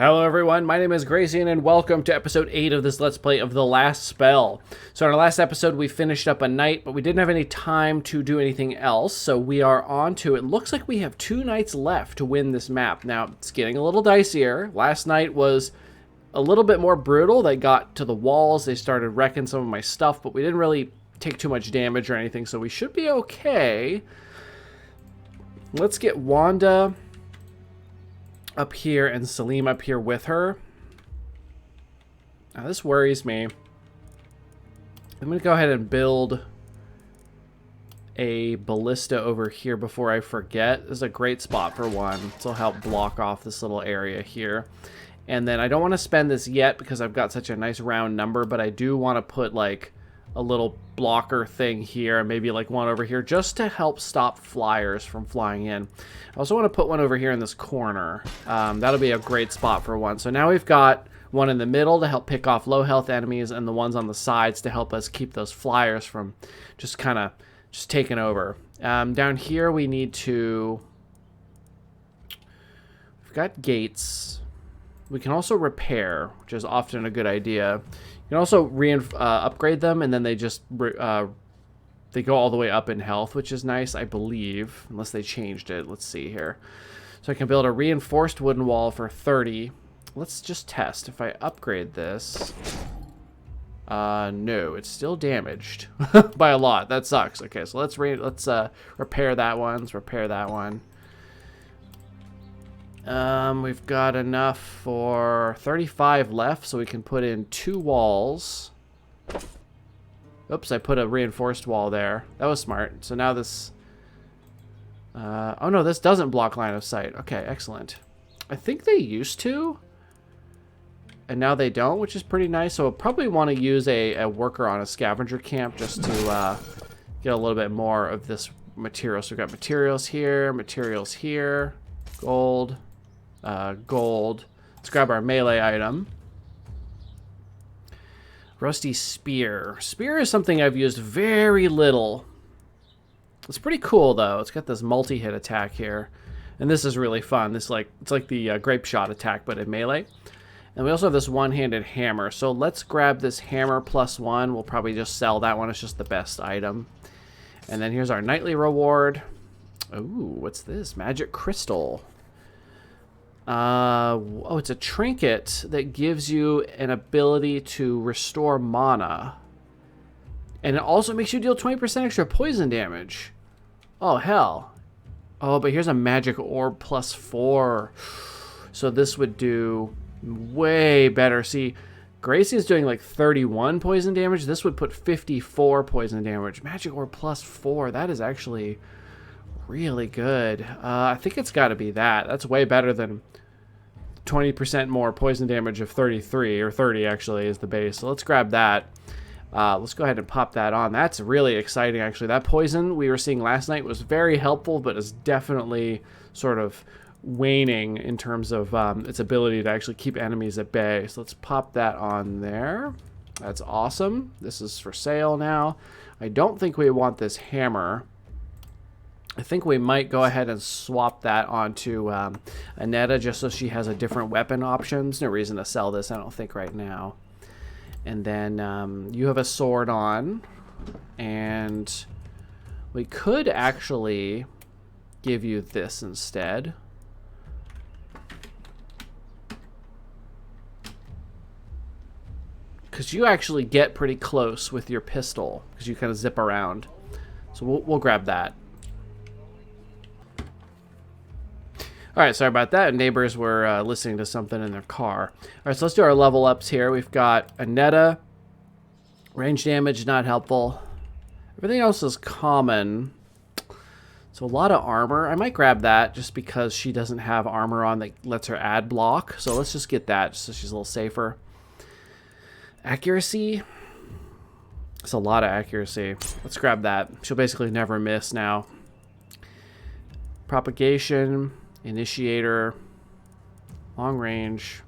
Hello everyone, my name is Gracian and welcome to episode 8 of this Let's Play of The Last Spell. So in our last episode we finished up a night, but we didn't have any time to do anything else, so we are on to, it looks like we have 2 nights left to win this map. Now, it's getting a little dicier. Last night was a little bit more brutal. They got to the walls, they started wrecking some of my stuff, but we didn't really take too much damage or anything, so we should be okay. Let's get Wanda up here and Salim up here with her. Now this worries me. I'm going to go ahead and build a ballista over here before I forget. This is a great spot for one. This will help block off this little area here. And then I don't want to spend this yet because I've got such a nice round number, but I do want to put like a little blocker thing here, maybe like one over here, just to help stop flyers from flying in. I also want to put one over here in this corner. That'll be a great spot for one. So now we've got one in the middle to help pick off low health enemies, and the ones on the sides to help us keep those flyers from just kind of just taking over. Down here we need to... We've got gates. We can also repair, which is often a good idea. You can also upgrade them, and then they just they go all the way up in health, which is nice, I believe, unless they changed it. Let's see here. So I can build a reinforced wooden wall for 30. Let's just test if I upgrade this. No, it's still damaged by a lot. That sucks. Okay, so let's repair that one. Let's repair that one. We've got enough for 35 left, so we can put in 2 walls. Oops, I put a reinforced wall there. That was smart. So now this... oh no, this doesn't block line of sight. Okay, excellent. I think they used to, and now they don't, which is pretty nice. So we'll probably want to use a worker on a scavenger camp just to get a little bit more of this material. So we've got materials here, gold, gold. Let's grab our melee item. Rusty spear. Spear is something I've used very little. It's pretty cool though. It's got this multi-hit attack here, and this is really fun. This it's like the grape shot attack, but in melee. And we also have this one-handed hammer. So let's grab this hammer +1. We'll probably just sell that one. It's just the best item. And then here's our nightly reward. Ooh, what's this? Magic crystal. Oh, it's a trinket that gives you an ability to restore mana. And it also makes you deal 20% extra poison damage. Oh, hell. Oh, but here's a magic orb +4. So this would do way better. See, Gracie is doing like 31 poison damage. This would put 54 poison damage. Magic orb +4. That is actually really good. I think it's got to be that. That's way better than 20% more poison damage of 33, or 30 actually is the base. So let's grab that. Let's go ahead and pop that on. That's really exciting actually. That poison we were seeing last night was very helpful, but is definitely sort of waning in terms of its ability to actually keep enemies at bay. So let's pop that on there. That's awesome. This is for sale now. I don't think we want this hammer. I think we might go ahead and swap that onto Aneta just so she has a different weapon option. There's no reason to sell this, I don't think, right now. And then you have a sword on. And we could actually give you this instead. Because you actually get pretty close with your pistol. Because you kind of zip around. So we'll grab that. Alright, sorry about that. Neighbors were listening to something in their car. Alright, so let's do our level ups here. We've got Aneta. Range damage, not helpful. Everything else is common. So a lot of armor. I might grab that just because she doesn't have armor on that lets her add block. So let's just get that just so she's a little safer. Accuracy. It's a lot of accuracy. Let's grab that. She'll basically never miss now. Propagation. Initiator, long range.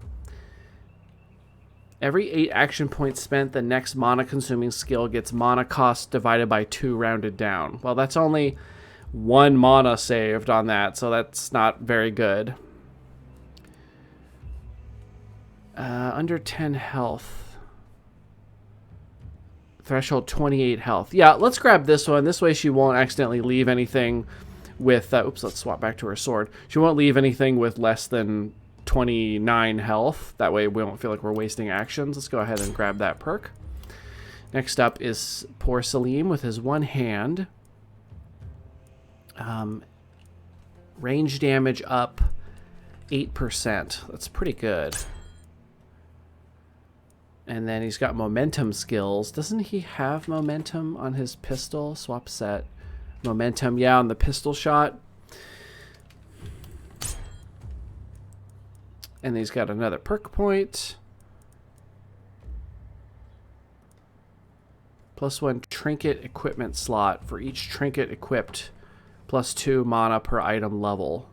Every 8 action points spent, the next mana consuming skill gets mana cost divided by 2 rounded down. Well, that's only 1 mana saved on that, so that's not very good. Under 10 health. Threshold 28 health. Yeah, let's grab this one. This way she won't accidentally leave anything with... oops, let's swap back to her sword. She won't leave anything with less than 29 health. That way we won't feel like we're wasting actions. Let's go ahead and grab that perk. Next up is poor Salim with his one hand. Range damage up 8%. That's pretty good. And then he's got momentum skills. Doesn't he have momentum on his pistol? Swap set. Momentum, yeah, on the pistol shot. And he's got another perk point. +1 trinket equipment slot for each trinket equipped. +2 mana per item level.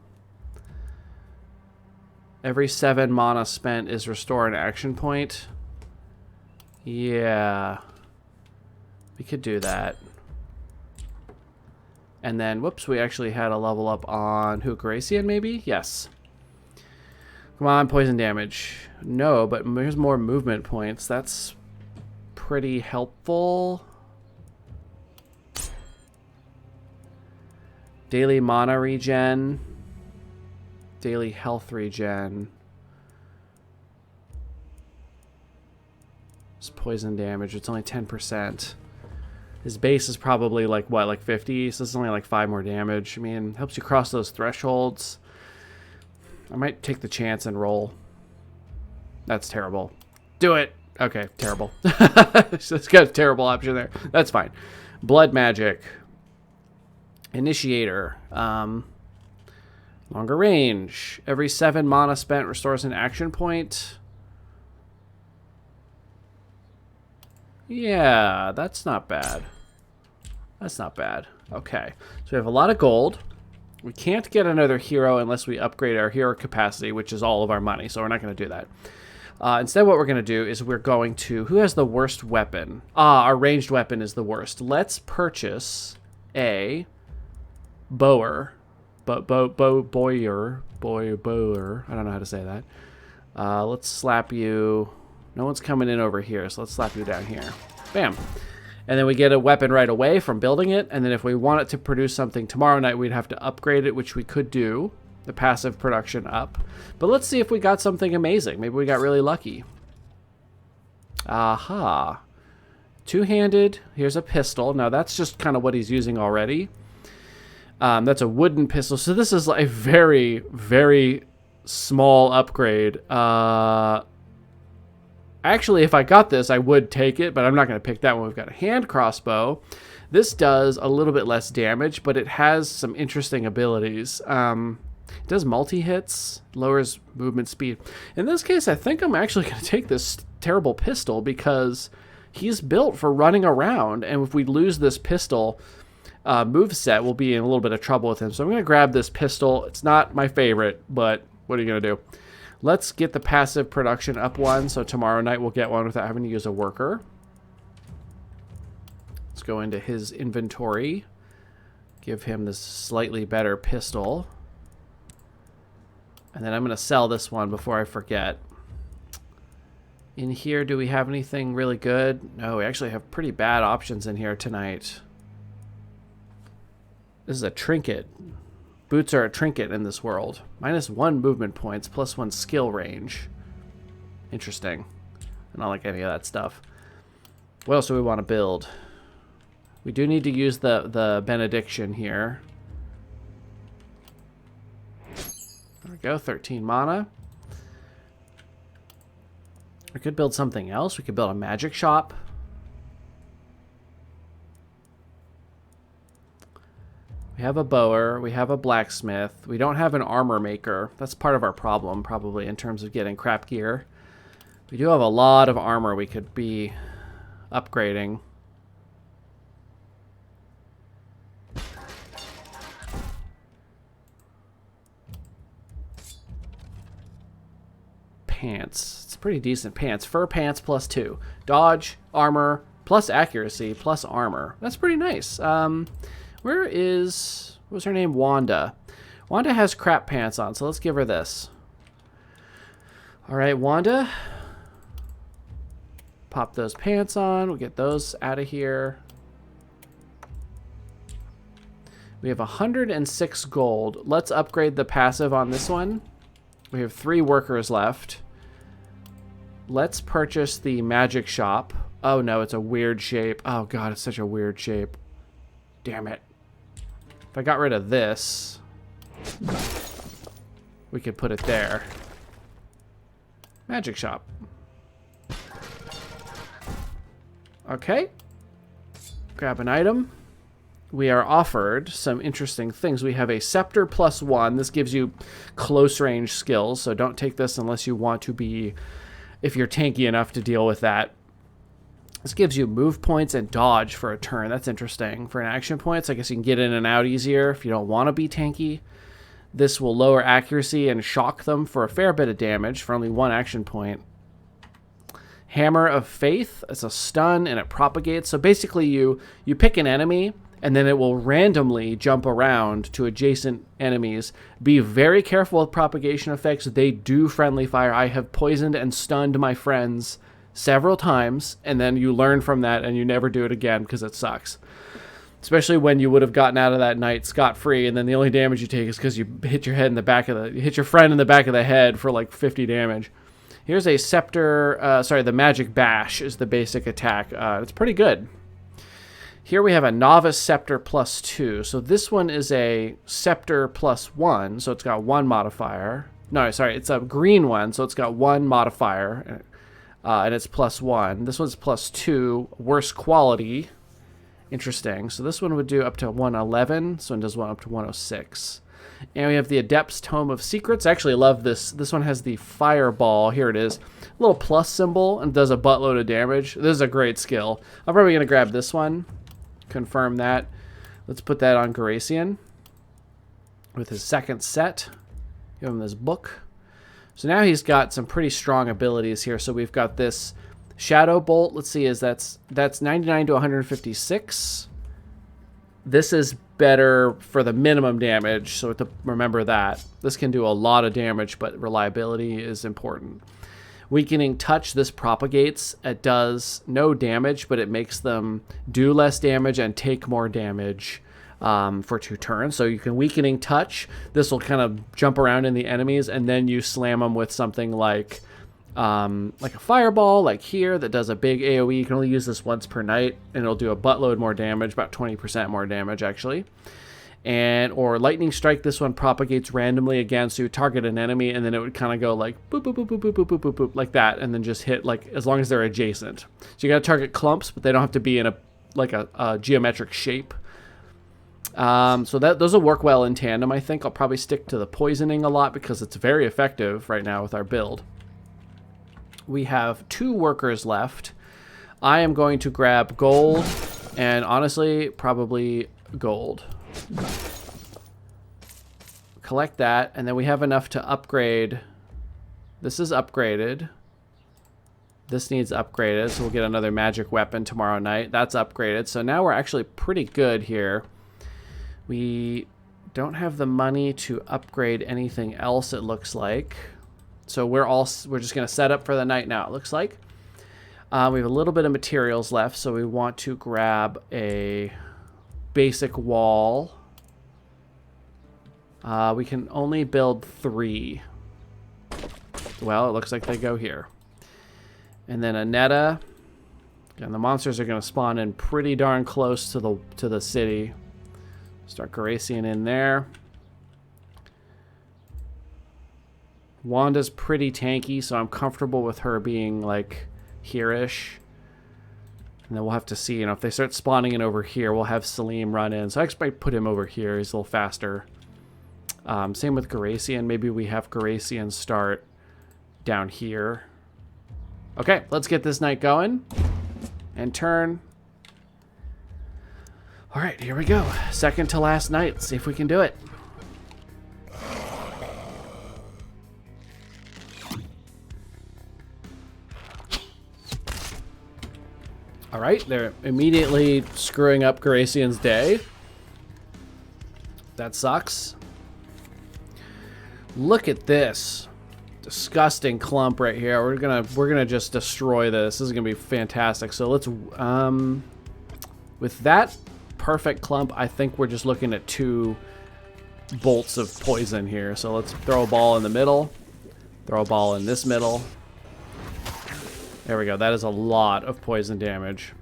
Every 7 mana spent is restore an action point. Yeah. We could do that. And then, whoops, we actually had a level up on who? Gracian, maybe? Yes. Come on, poison damage. No, but there's more movement points. That's pretty helpful. Daily mana regen. Daily health regen. It's poison damage. It's only 10%. His base is probably like, what, like 50? So it's only like 5 more damage. I mean, helps you cross those thresholds. I might take the chance and roll. That's terrible. Do it. Okay, terrible. So it's got a terrible option there. That's fine. Blood magic. Initiator. Longer range. Every 7 mana spent restores an action point. Yeah, that's not bad. That's not bad. Okay, so we have a lot of gold. We can't get another hero unless we upgrade our hero capacity, which is all of our money, so we're not going to do that. Instead, what we're going to do is we're going to... Who has the worst weapon? Our ranged weapon is the worst. Let's purchase a bower. Bower. I don't know how to say that. Let's slap you... No one's coming in over here, so let's slap you down here. Bam. And then we get a weapon right away from building it. And then if we want it to produce something tomorrow night, we'd have to upgrade it, which we could do. The passive production up. But let's see if we got something amazing. Maybe we got really lucky. Aha. Two-handed. Here's a pistol. Now, that's just kind of what he's using already. That's a wooden pistol. So this is a very, very small upgrade. Actually, if I got this, I would take it, but I'm not going to pick that one. We've got a hand crossbow. This does a little bit less damage, but it has some interesting abilities. It does multi-hits, lowers movement speed. In this case, I think I'm actually going to take this terrible pistol because he's built for running around, and if we lose this pistol moveset, we'll be in a little bit of trouble with him. So I'm going to grab this pistol. It's not my favorite, but what are you going to do? Let's get the passive production up one, so tomorrow night we'll get one without having to use a worker. Let's go into his inventory. Give him this slightly better pistol. And then I'm going to sell this one before I forget. In here, do we have anything really good? No, we actually have pretty bad options in here tonight. This is a trinket. Boots are a trinket in this world. -1 movement points, +1 skill range. Interesting. I don't like any of that stuff. What else do we want to build? We do need to use the benediction here. There we go, 13 mana. We could build something else. We could build a magic shop. We have a bower, we have a blacksmith, we don't have an armor maker. That's part of our problem, probably, in terms of getting crap gear. We do have a lot of armor we could be upgrading. Pants. It's pretty decent pants. Fur pants +2. Dodge, armor, plus accuracy, plus armor. That's pretty nice. Where is... What's her name? Wanda. Wanda has crap pants on, so let's give her this. Alright, Wanda. Pop those pants on. We'll get those out of here. We have 106 gold. Let's upgrade the passive on this one. We have 3 workers left. Let's purchase the magic shop. Oh no, it's a weird shape. Oh god, it's such a weird shape. Damn it. If I got rid of this, we could put it there. Magic shop. Okay. Grab an item. We are offered some interesting things. We have a scepter +1. This gives you close range skills, so don't take this unless you want to be, if you're tanky enough to deal with that. This gives you move points and dodge for a turn. That's interesting. For an action point, so I guess you can get in and out easier if you don't want to be tanky. This will lower accuracy and shock them for a fair bit of damage for only 1 action point. Hammer of Faith. It's a stun and it propagates. So basically you pick an enemy and then it will randomly jump around to adjacent enemies. Be very careful with propagation effects. They do friendly fire. I have poisoned and stunned my friends several times, and then you learn from that and you never do it again because it sucks. Especially when you would have gotten out of that night scot-free, and then the only damage you take is because you hit your head in the back of the, you hit your friend in the back of the head for like 50 damage. Here's a scepter, the magic bash is the basic attack. It's pretty good. Here we have a novice scepter +2. So this one is a scepter +1, so it's got 1 modifier. No, sorry, it's a green one, so it's got 1 modifier, and it's +1. This one's +2, worse quality. Interesting. So this one would do up to 111. This one does one up to 106. And we have the Adepts Tome of Secrets. I actually love this. This one has the fireball. Here it is. A little plus symbol and does a buttload of damage. This is a great skill. I'm probably going to grab this one. Confirm that. Let's put that on Garacian with his second set. Give him this book. So now he's got some pretty strong abilities here. So we've got this Shadow Bolt, let's see, that's 99 to 156. This is better for the minimum damage, so to remember that. This can do a lot of damage, but reliability is important. Weakening Touch, this propagates. It does no damage, but it makes them do less damage and take more damage for 2 turns. So you can Weakening Touch. This will kind of jump around in the enemies, and then you slam them with something like a fireball, like here, that does a big AoE. You can only use this once per night, and it'll do a buttload more damage, about 20% more damage, actually. Or Lightning Strike, this one propagates randomly again, so you target an enemy, and then it would kind of go like boop, boop, boop, boop, boop, boop, boop, boop, boop, like that, and then just hit, like, as long as they're adjacent. So you gotta target clumps, but they don't have to be in a geometric shape. So those will work well in tandem, I think. I'll probably stick to the poisoning a lot because it's very effective right now with our build. We have 2 workers left. I am going to grab gold, and honestly, probably gold. Collect that, and then we have enough to upgrade. This is upgraded. This needs upgraded, so we'll get another magic weapon tomorrow night. That's upgraded, so now we're actually pretty good here. We don't have the money to upgrade anything else, it looks like. So we're just going to set up for the night now, it looks like. We have a little bit of materials left, so we want to grab a basic wall. We can only build 3. Well, it looks like they go here. And then a Netta. And the monsters are going to spawn in pretty darn close to the city. Start Garacian in there. Wanda's pretty tanky, so I'm comfortable with her being, like, here-ish. And then we'll have to see, you know, if they start spawning in over here, we'll have Salim run in. So I expect put him over here. He's a little faster. Same with Garacian. Maybe we have Garacian start down here. Okay, let's get this night going. And turn. All right, here we go. Second to last night. Let's see if we can do it. All right, they're immediately screwing up Garacian's day. That sucks. Look at this. disgusting clump right here. We're gonna just destroy this. This is gonna be fantastic. So let's with that perfect clump, I think we're just looking at 2 bolts of poison here. So let's throw a ball in the middle, throw a ball in this middle. There we go. That is a lot of poison damage.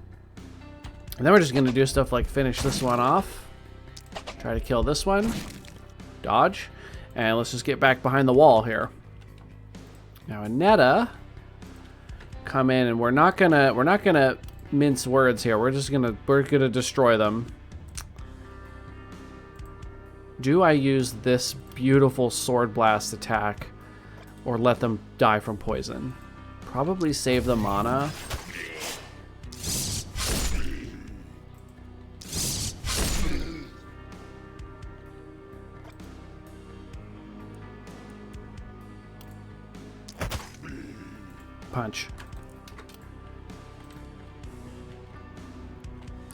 And then we're just gonna do stuff like finish this one off, try to kill this one, dodge, and let's just get back behind the wall here. Now Aneta, come in, and we're not gonna mince words here. We're gonna destroy them. Do I use this beautiful sword blast attack, or let them die from poison? Probably save the mana. Punch.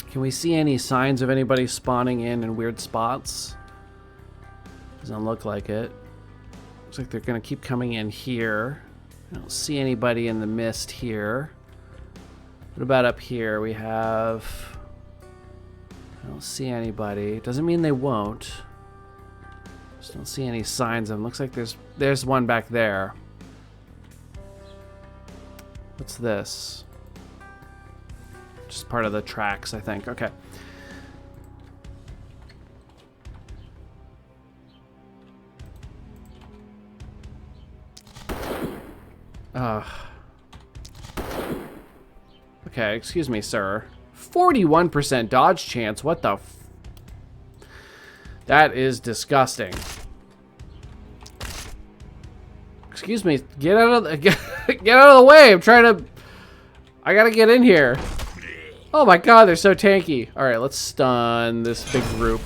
Can we see any signs of anybody spawning in weird spots? Doesn't look like it. Looks like they're gonna keep coming in here. I don't see anybody in the mist here. What about up here? We have... I don't see anybody. Doesn't mean they won't. Just don't see any signs of them. Looks like there's one back there. What's this? Just part of the tracks, I think. Okay. Okay, excuse me, sir. 41% dodge chance. What the f... That is disgusting. Excuse me. Get out of the... Get out of the way. I'm trying to... I gotta get in here. Oh my god, they're so tanky. Alright, let's stun this big group.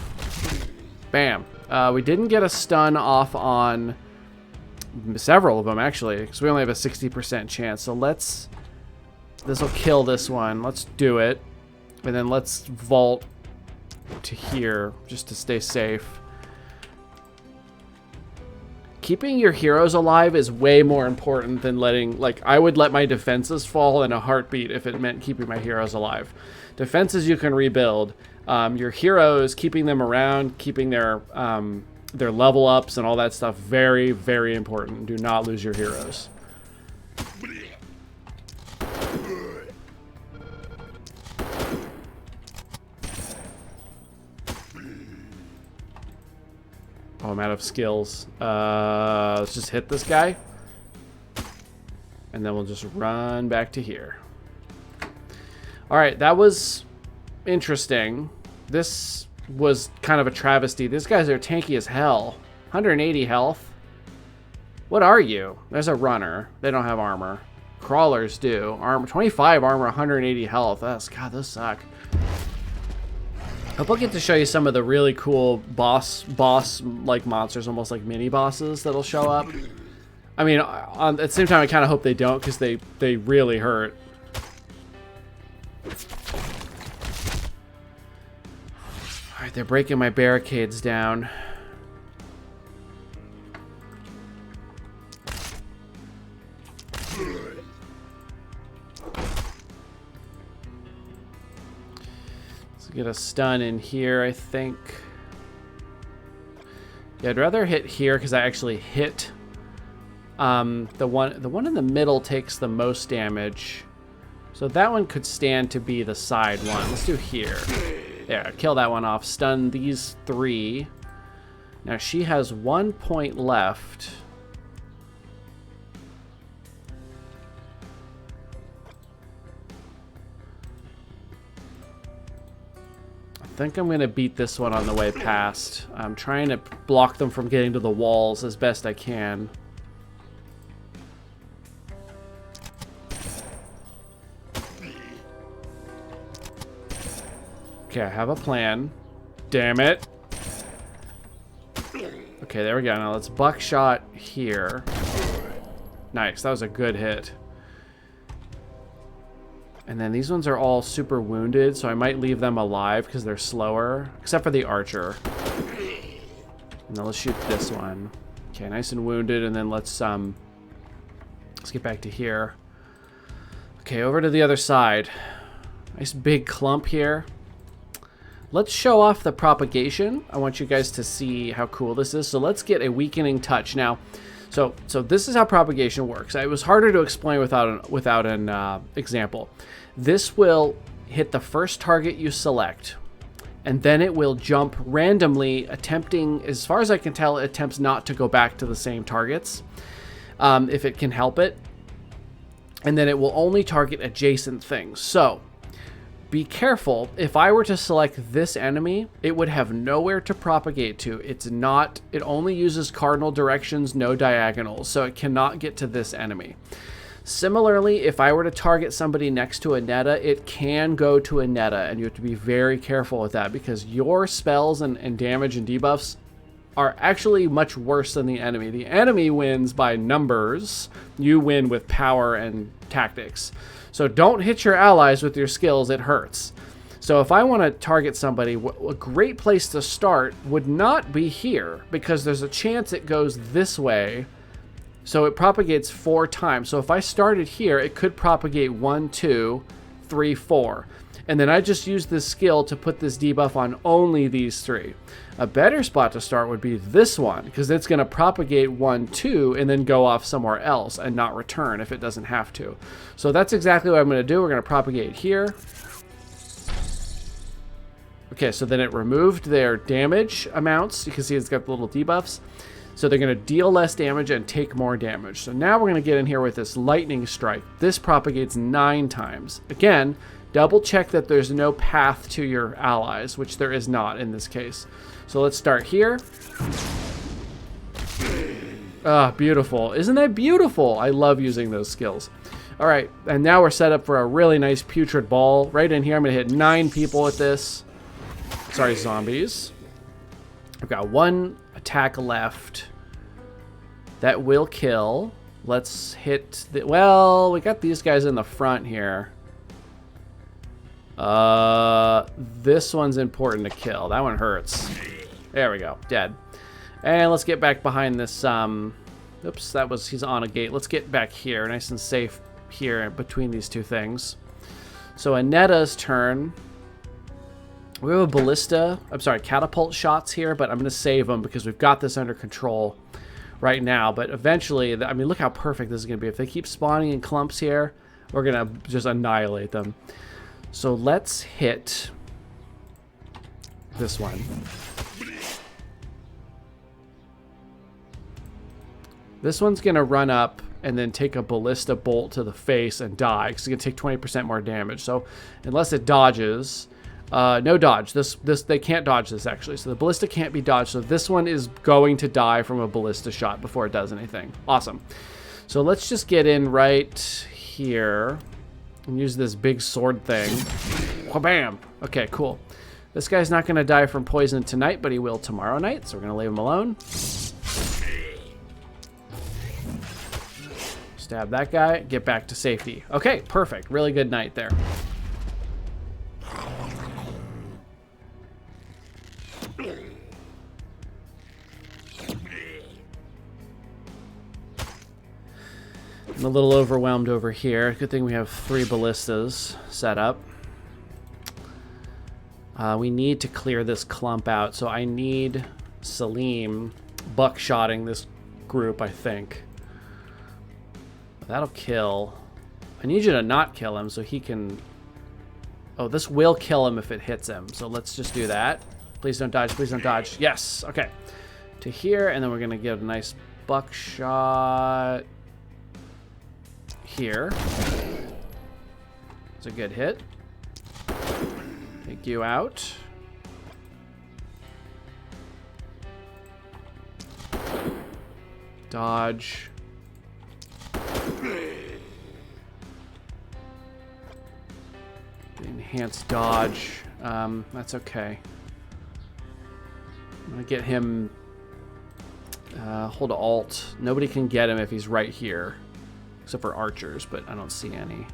Bam. We didn't get a stun off on several of them, actually, because we only have a 60% chance. So let's... This will kill this one. Let's do it. And then let's vault to here, just to stay safe. Keeping your heroes alive is way more important than letting... Like, I would let my defenses fall in a heartbeat if it meant keeping my heroes alive. Defenses you can rebuild. Your heroes, keeping them around, keeping their level ups and all that stuff, very, very important. Do not lose your heroes. Oh, I'm out of skills. Let's just hit this guy. And then we'll just run back to here. Alright, that was interesting. This was kind of a travesty. These guys are tanky as hell. 180 health. What are you? There's a runner. They don't have armor. Crawlers do. Armor, 25 armor, 180 health. God, those suck. Hope I'll get to show you some of the really cool boss-like monsters, almost like mini-bosses that'll show up. I mean, at the same time, I kind of hope they don't, because they really hurt. Alright, they're breaking my barricades down. Get a stun in here, I think. Yeah, I'd rather hit here because I actually hit the one in the middle takes the most damage. So that one could stand to be the side one. Let's do here. There, kill that one off. Stun these 3. Now she has 1 point left. I think I'm going to beat this one on the way past. I'm trying to block them from getting to the walls as best I can. Okay, I have a plan. Damn it. Okay, there we go. Now let's buckshot here. Nice, that was a good hit. And then these ones are all super wounded, so I might leave them alive because they're slower, except for the archer. And then let's shoot this one. Okay, nice and wounded, and then let's Let's get back to here. Okay, over to the other side. Nice big clump here. Let's show off the propagation. I want you guys to see how cool this is. So let's get a weakening touch. Now, so this is how propagation works. It was harder to explain without an example. This will hit the first target you select, and then it will jump randomly, attempting, as far as I can tell, it attempts not to go back to the same targets, if it can help it. And then it will only target adjacent things. So be careful. If I were to select this enemy, it would have nowhere to propagate to. It only uses cardinal directions, no diagonals, so it cannot get to this enemy. Similarly, if I were to target somebody next to a netta, it can go to a netta, and you have to be very careful with that, because your spells and damage and debuffs are actually much worse than the enemy. The enemy wins by numbers. You win with power and tactics. So don't hit your allies with your skills. It hurts. So if I want to target somebody, a great place to start would not be here, because there's a chance it goes this way. So it propagates 4 times. So if I started here, it could propagate 1, 2, 3, 4. And then I just use this skill to put this debuff on only these 3. A better spot to start would be this one, because it's going to propagate 1, 2, and then go off somewhere else and not return if it doesn't have to. So that's exactly what I'm going to do. We're going to propagate here. Okay, so then it removed their damage amounts. You can see it's got the little debuffs. So they're going to deal less damage and take more damage. So now we're going to get in here with this lightning strike. This propagates 9 times. Again, double check that there's no path to your allies, which there is not in this case. So let's start here. Ah, beautiful. Isn't that beautiful? I love using those skills. All right, and now we're set up for a really nice putrid ball. Right in here, I'm going to hit 9 people with this. Sorry, zombies. I've got 1 attack left. That will kill. Let's hit the... Well, we got these guys in the front here. This one's important to kill. That one hurts. There we go. Dead. And let's get back behind this, oops, he's on a gate. Let's get back here, nice and safe here between these 2 things. So Anetta's turn. We have a ballista, catapult shots here, but I'm going to save them because we've got this under control right now. But eventually, I mean, look how perfect this is going to be. If they keep spawning in clumps here, we're going to just annihilate them. So let's hit this one. This one's going to run up and then take a ballista bolt to the face and die, because it's going to take 20% more damage. So unless it dodges, no dodge. They can't dodge this, actually. So the ballista can't be dodged. So this one is going to die from a ballista shot before it does anything. Awesome. So let's just get in right here and use this big sword thing. Wha-bam! Okay, cool. This guy's not going to die from poison tonight, but he will tomorrow night, so we're going to leave him alone. Stab that guy, get back to safety. Okay, perfect. Really good night there. I'm a little overwhelmed over here. Good thing we have 3 ballistas set up. We need to clear this clump out, so I need Salim buckshotting this group, I think. That'll kill. I need you to not kill him so he can... Oh, this will kill him if it hits him, so let's just do that. Please don't dodge, please don't dodge. Yes, okay. To here, and then we're going to get a nice buckshot here. It's a good hit. Take you out. Dodge. Enhanced dodge. That's okay. I'm gonna get him. Hold Alt. Nobody can get him if he's right here, except for archers, but I don't see any.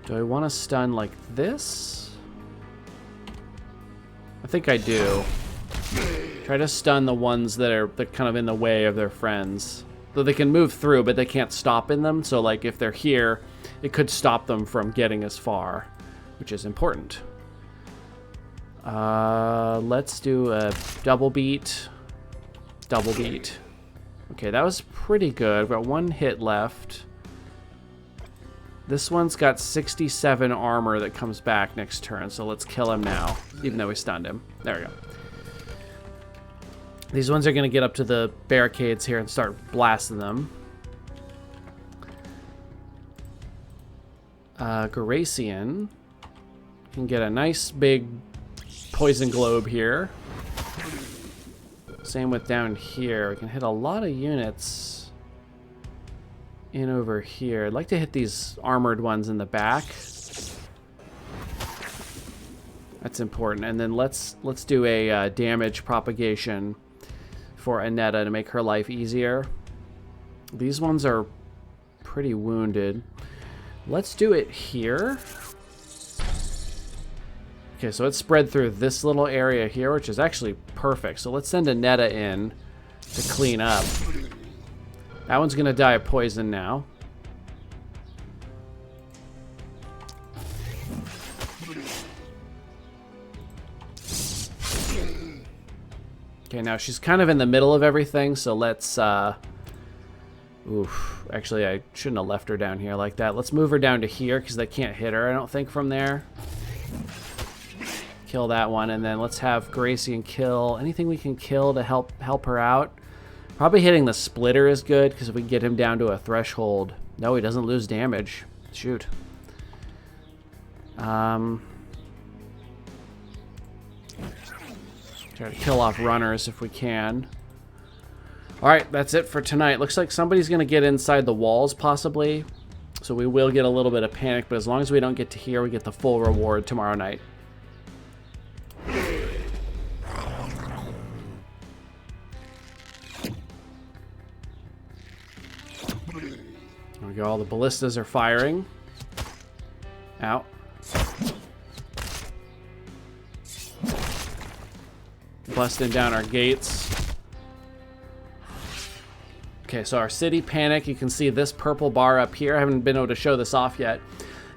Do I want to stun like this? I think I do. Try to stun the ones that are kind of in the way of their friends. Though they can move through, but they can't stop in them. So, like, if they're here, it could stop them from getting as far, which is important. Let's do a double beat. Double beat. Okay, that was pretty good. We've got 1 hit left. This one's got 67 armor that comes back next turn, so let's kill him now, even though we stunned him. There we go. These ones are going to get up to the barricades here and start blasting them. Garacian can get a nice big poison globe here. Same with down here. We can hit a lot of units in over here. I'd like to hit these armored ones in the back. That's important. And then let's do a damage propagation for Aneta to make her life easier. These ones are pretty wounded. Let's do it here. Okay, so it's spread through this little area here, which is actually perfect. So let's send Aneta in to clean up. That one's going to die of poison now. Okay, now she's kind of in the middle of everything, so let's... Oof. Actually, I shouldn't have left her down here like that. Let's move her down to here, because they can't hit her, I don't think, from there. Kill that one, and then let's have Garacian kill anything we can kill to help her out. Probably hitting the splitter is good, because if we can get him down to a threshold... No, he doesn't lose damage. Shoot. Try to kill off runners if we can. Alright, that's it for tonight. Looks like somebody's going to get inside the walls, possibly. So we will get a little bit of panic, but as long as we don't get to here, we get the full reward tomorrow night. There we go, all the ballistas are firing. Out. Busting down our gates. Okay, so our city panic, you can see this purple bar up here. I haven't been able to show this off yet.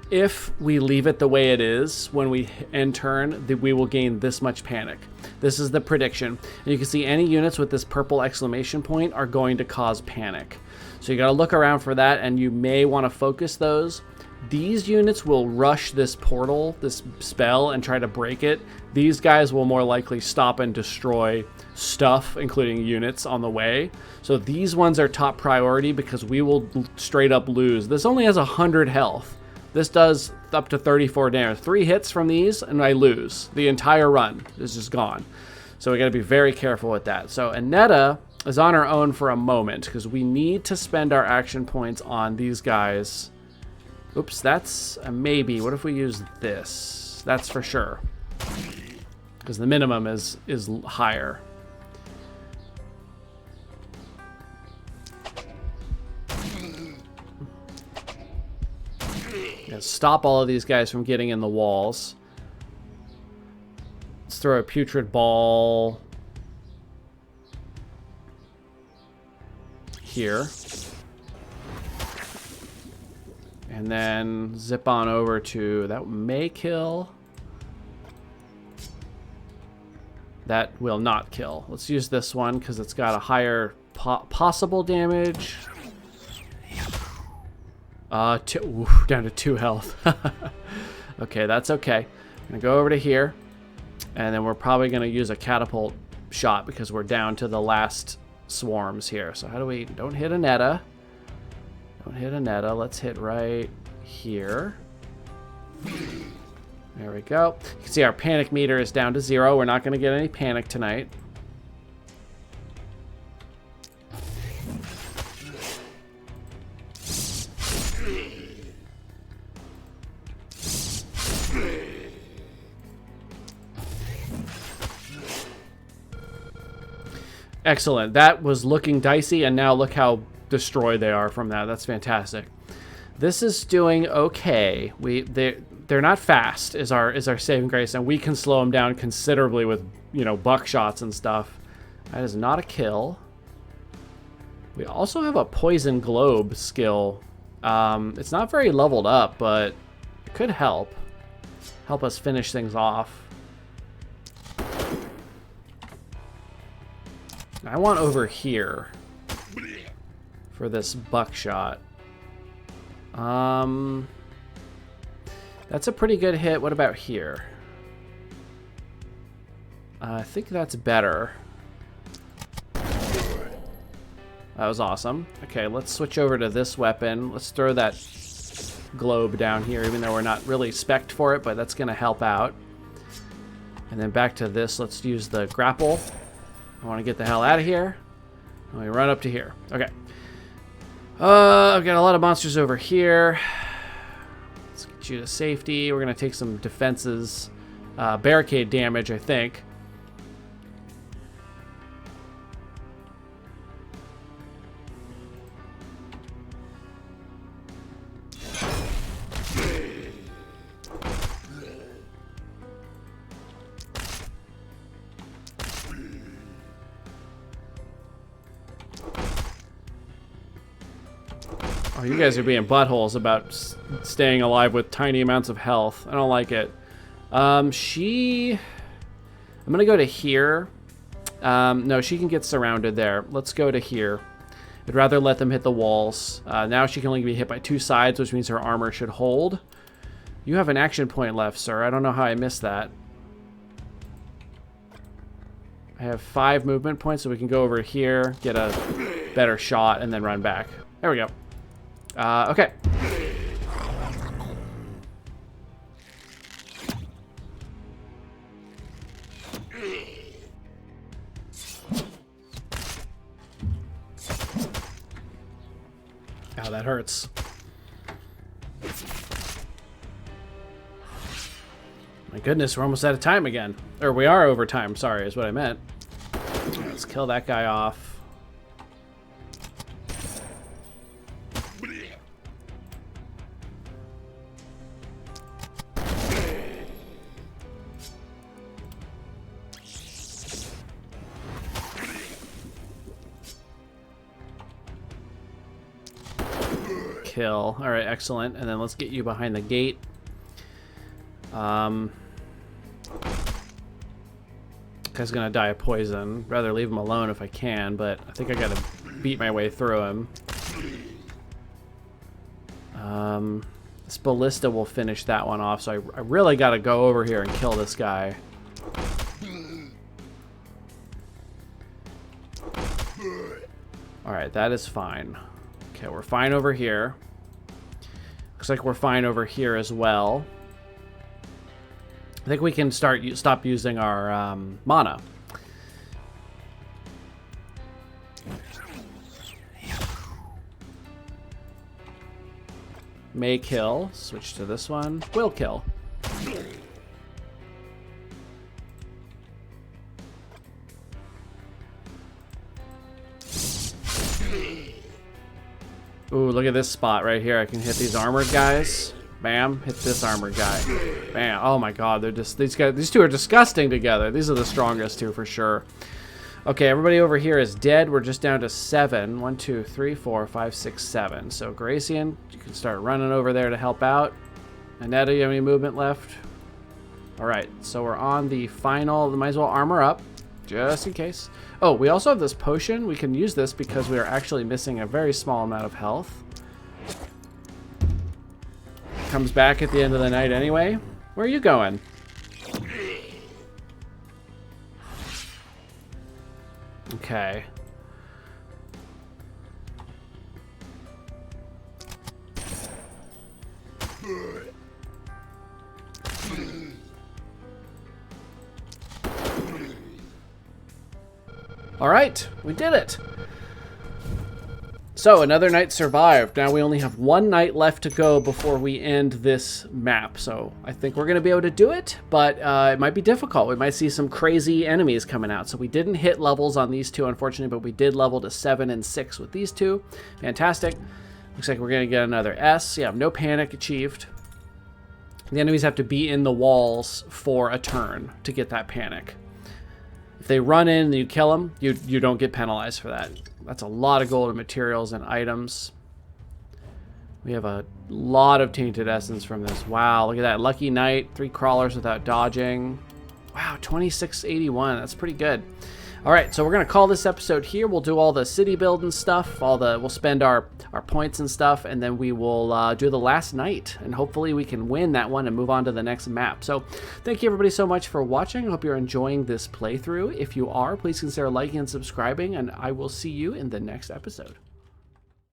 If we leave it the way it is when we end turn, we will gain this much panic. This is the prediction. And you can see any units with this purple exclamation point are going to cause panic. So you got to look around for that, and you may want to focus those. These units will rush this portal, this spell, and try to break it. These guys will more likely stop and destroy stuff, including units, on the way. So these ones are top priority because we will straight up lose. This only has 100 health. This does up to 34 damage. 3 hits from these, and I lose. The entire run is just gone. So we got to be very careful with that. So Aneta is on her own for a moment because we need to spend our action points on these guys. Oops, that's a maybe. What if we use this? That's for sure. Because the minimum is higher. Yeah, stop all of these guys from getting in the walls. Let's throw a putrid ball here. And then zip on over to... That may kill. That will not kill. Let's use this one because it's got a higher possible damage. Down to 2 health. Okay, that's okay. I'm going to go over to here. And then we're probably going to use a catapult shot because we're down to the last swarms here. So how do we... Don't hit Aneta. Don't hit Aneta. Let's hit right here. There we go. You can see our panic meter is down to 0. We're not going to get any panic tonight. Excellent. That was looking dicey, and now look how destroyed they are from that. That's fantastic. This is doing okay. The they're not fast is our saving grace, and we can slow them down considerably with, you know, buckshots and stuff. That is not a kill. We also have a poison globe skill. It's not very leveled up, but it could help us finish things off. I want over here for this buckshot. That's a pretty good hit. What about here? I think that's better. That was awesome. Okay, let's switch over to this weapon. Let's throw that globe down here, even though we're not really spec'd for it, but that's going to help out. And then back to this. Let's use the grapple. I want to get the hell out of here. Let me run up to here. Okay. I've got a lot of monsters over here. Let's get you to safety. We're going to take some defenses. Barricade damage, I think. Oh, you guys are being buttholes about staying alive with tiny amounts of health. I don't like it. I'm gonna go to here. No, she can get surrounded there. Let's go to here. I'd rather let them hit the walls. Now she can only be hit by 2 sides, which means her armor should hold. You have an action point left, sir. I don't know how I missed that. I have 5 movement points, so we can go over here, get a better shot, and then run back. There we go. Okay. Ow, that hurts. My goodness, we're almost out of time again. Or we are over time, sorry, is what I meant. Let's kill that guy off. Kill. All right, excellent. And then let's get you behind the gate. Guy's gonna die of poison. Rather leave him alone if I can, but I think I gotta beat my way through him. This ballista will finish that one off, so I really gotta go over here and kill this guy. All right, that is fine. Okay, we're fine over here. Looks like we're fine over here as well. I think we can stop using our mana. May kill. Switch to this one. Will kill. Ooh, look at this spot right here. I can hit these armored guys. Bam. Hit this armored guy. Bam. Oh my god, they're just these two are disgusting together. These are the strongest two for sure. Okay, everybody over here is dead. We're just down to 7. 1, 2, 3, 4, 5, 6, 7. So Gracian, you can start running over there to help out. Annetta, you have any movement left? Alright, so we're on the final. Might as well armor up, just in case. Oh, we also have this potion. We can use this because we are actually missing a very small amount of health. Comes back at the end of the night anyway. Where are you going? Okay. All right, we did it. So another night survived. Now we only have 1 night left to go before we end this map. So I think we're going to be able to do it, but it might be difficult. We might see some crazy enemies coming out. So we didn't hit levels on these two, unfortunately, but we did level to 7 and 6 with these two. Fantastic. Looks like we're going to get another S. Yeah, no panic achieved. The enemies have to be in the walls for a turn to get that panic. If they run in and you kill them, you don't get penalized for that. That's a lot of gold and materials and items. We have a lot of tainted essence from this. Wow, look at that. Lucky Knight, 3 crawlers without dodging. Wow, 2681. That's pretty good. All right, so we're going to call this episode here. We'll do all the city building stuff. We'll spend our points and stuff, and then we will do the last night. And hopefully we can win that one and move on to the next map. So thank you everybody so much for watching. I hope you're enjoying this playthrough. If you are, please consider liking and subscribing, and I will see you in the next episode.